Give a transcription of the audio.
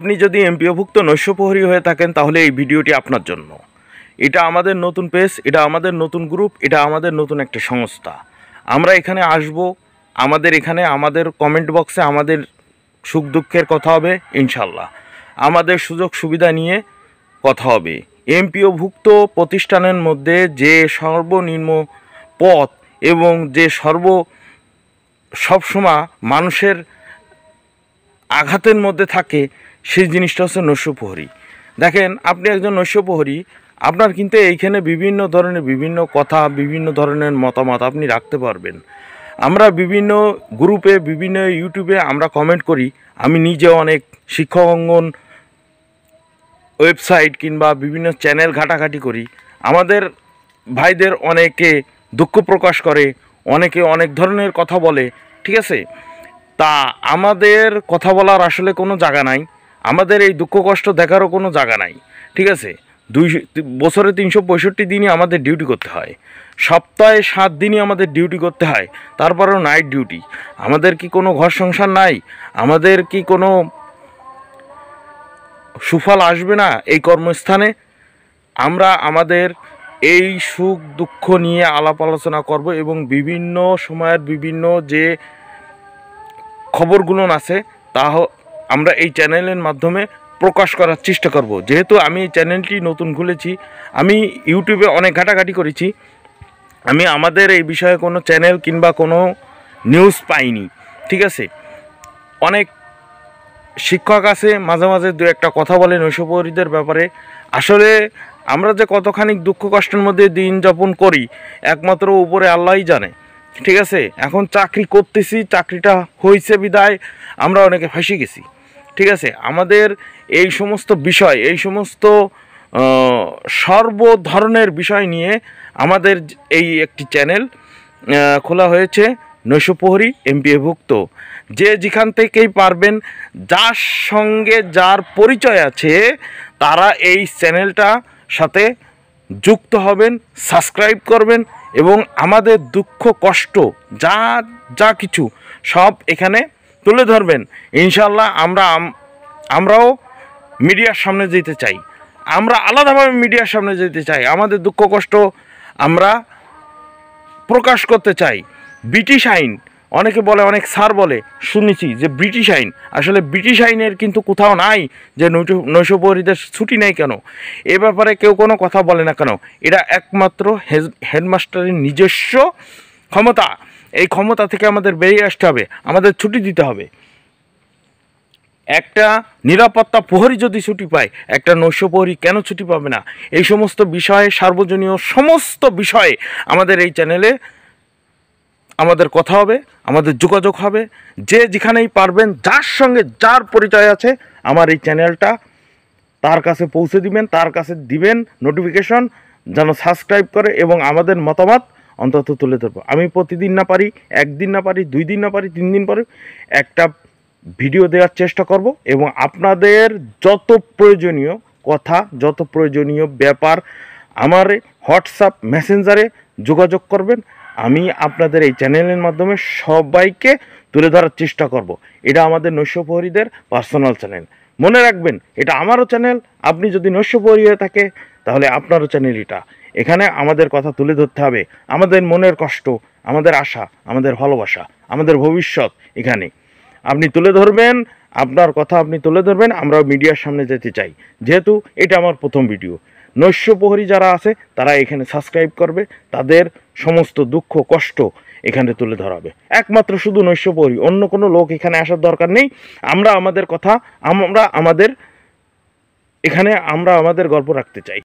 আপনি যদি এমপিওভুক্ত নৈশপ্রহরী হয়ে থাকেন তাহলে এই ভিডিওটি আপনার জন্য। এটা আমাদের নতুন পেজ, এটা আমাদের নতুন গ্রুপ, এটা আমাদের নতুন একটা সংস্থা। আমরা এখানে আসব, আমাদের কমেন্ট বক্সে আমাদের সুখ দুঃখের কথা হবে ইনশাল্লাহ, আমাদের সুযোগ সুবিধা নিয়ে কথা হবে। এমপিওভুক্ত প্রতিষ্ঠানের মধ্যে যে সর্বনিম্ন পদ এবং যে সবসময় মানুষের আঘাতের মধ্যে থাকে সেই জিনিসটা হচ্ছে নৈশপ্রহরী। দেখেন, আপনি একজন নৈশপ্রহরী, আপনার কিন্তু এইখানে বিভিন্ন ধরনের বিভিন্ন কথা, বিভিন্ন ধরনের মতামত আপনি রাখতে পারবেন। আমরা বিভিন্ন গ্রুপে, বিভিন্ন ইউটিউবে আমরা কমেন্ট করি। আমি নিজে অনেক শিক্ষক অঙ্গন ওয়েবসাইট কিংবা বিভিন্ন চ্যানেল ঘাটাঘাটি করি। আমাদের ভাইদের অনেকে দুঃখ প্রকাশ করে, অনেকে অনেক ধরনের কথা বলে, ঠিক আছে। তা আমাদের কথা বলার আসলে কোনো জায়গা নাই, আমাদের এই দুঃখ কষ্ট দেখারও কোনো জায়গা নাই, ঠিক আছে। বছরে 365 দিনই আমাদের ডিউটি করতে হয়, সপ্তাহে 7 দিনই আমাদের ডিউটি করতে হয়, তারপরেও নাইট ডিউটি। আমাদের কি কোনো ঘর সংসার নাই? আমাদের কি কোনো সুফল আসবে না এই কর্মস্থানে? আমরা আমাদের এই সুখ দুঃখ নিয়ে আলাপ আলোচনা করব এবং বিভিন্ন সময়ের বিভিন্ন যে খবরগুলো আছে তা আমরা এই চ্যানেলের মাধ্যমে প্রকাশ করার চেষ্টা করব। যেহেতু আমি এই চ্যানেলটি নতুন খুলেছি, আমি ইউটিউবে অনেক ঘাটাঘাটি করেছি, আমি আমাদের এই বিষয়ে কোনো চ্যানেল কিংবা কোনো নিউজ পাইনি, ঠিক আছে। অনেক শিক্ষক আছে, মাঝে মাঝে দু একটা কথা বলে নৈশপ্রহরীদের ব্যাপারে। আসলে আমরা যে কতখানি দুঃখ কষ্টের মধ্যে দিন যাপন করি একমাত্র উপরে আল্লাহই জানে, ঠিক আছে। এখন চাকরি করতেছি, চাকরিটা হয়েছে বিদায় আমরা অনেকে ফাঁসি গেছি, ঠিক আছে। আমাদের এই সমস্ত বিষয়, এই সমস্ত সর্ব ধরনের বিষয় নিয়ে আমাদের এই একটি চ্যানেল খোলা হয়েছে, নৈশপ্রহরী এমপিওভুক্ত। যে যেখান থেকেই পারবেন, যার সঙ্গে যার পরিচয় আছে তারা এই চ্যানেলটা সাথে যুক্ত হবেন, সাবস্ক্রাইব করবেন এবং আমাদের দুঃখ কষ্ট যা যা কিছু সব এখানে তুলে ধরবেন। ইনশাল্লাহ আমরাও মিডিয়ার সামনে যেতে চাই, আমরা আলাদাভাবে মিডিয়ার সামনে যেতে চাই, আমাদের দুঃখ কষ্ট আমরা প্রকাশ করতে চাই। ব্রিটিশ আইন, অনেকে বলে, অনেক স্যার বলে শুনেছি যে ব্রিটিশ আইন, আসলে ব্রিটিশ আইনের কিন্তু কোথাও নাই যে নৈশপ্রহরীদের ছুটি নেই কেন, এ ব্যাপারে কেউ কোনো কথা বলে না কেন। এটা একমাত্র হেডমাস্টারের নিজস্ব ক্ষমতা, এই ক্ষমতা থেকে আমাদের বেরিয়ে আসতে হবে, আমাদের ছুটি দিতে হবে। একটা নিরাপত্তা প্রহরী যদি ছুটি পায়, একটা নৈশপ্রহরী কেন ছুটি পাবে না? এই সমস্ত বিষয়ে, সার্বজনীয় সমস্ত বিষয়ে আমাদের এই চ্যানেলে আমাদের কথা হবে, আমাদের যোগাযোগ হবে। যে যেখানেই পারবেন, যার সঙ্গে যার পরিচয় আছে, আমার এই চ্যানেলটা তার কাছে পৌঁছে দিবেন, তার কাছে দিবেন নোটিফিকেশন যেন সাবস্ক্রাইব করে এবং আমাদের মতামত অন্তত তুলে ধরবো। আমি প্রতিদিন না পারি, একদিন না পারি, 2 দিন না পারি, 3 দিন পরে একটা ভিডিও দেওয়ার চেষ্টা করব এবং আপনাদের যত প্রয়োজনীয় কথা, যত প্রয়োজনীয় ব্যাপার আমার হোয়াটসঅ্যাপ মেসেঞ্জারে যোগাযোগ করবেন। আমি আপনাদের এই চ্যানেলের মাধ্যমে সবাইকে তুলে ধরার চেষ্টা করব। এটা আমাদের নৈশপ্রহরীদের পার্সোনাল চ্যানেল, মনে রাখবেন এটা আমারও চ্যানেল। আপনি যদি নৈশপ্রহরী হয়ে থাকে তাহলে আপনারও চ্যানেল এটা। এখানে আমাদের কথা তুলে ধরতে হবে, আমাদের মনের কষ্ট, আমাদের আশা, আমাদের ভালোবাসা, আমাদের ভবিষ্যৎ এখানে আপনি তুলে ধরবেন, আপনার কথা আপনি তুলে ধরবেন। আমরাও মিডিয়ার সামনে যেতে চাই, যেহেতু এটা আমার প্রথম ভিডিও। নৈশপ্রহরী যারা আছে তারা এখানে সাবস্ক্রাইব করবে, তাদের সমস্ত দুঃখ কষ্ট এখানে তুলে ধরা হবে। একমাত্র শুধু নৈশপ্রহরী, অন্য কোনো লোক এখানে আসার দরকার নেই। আমরা আমাদের কথা, আমরা আমাদের এখানে আমরা আমাদের গল্প রাখতে চাই।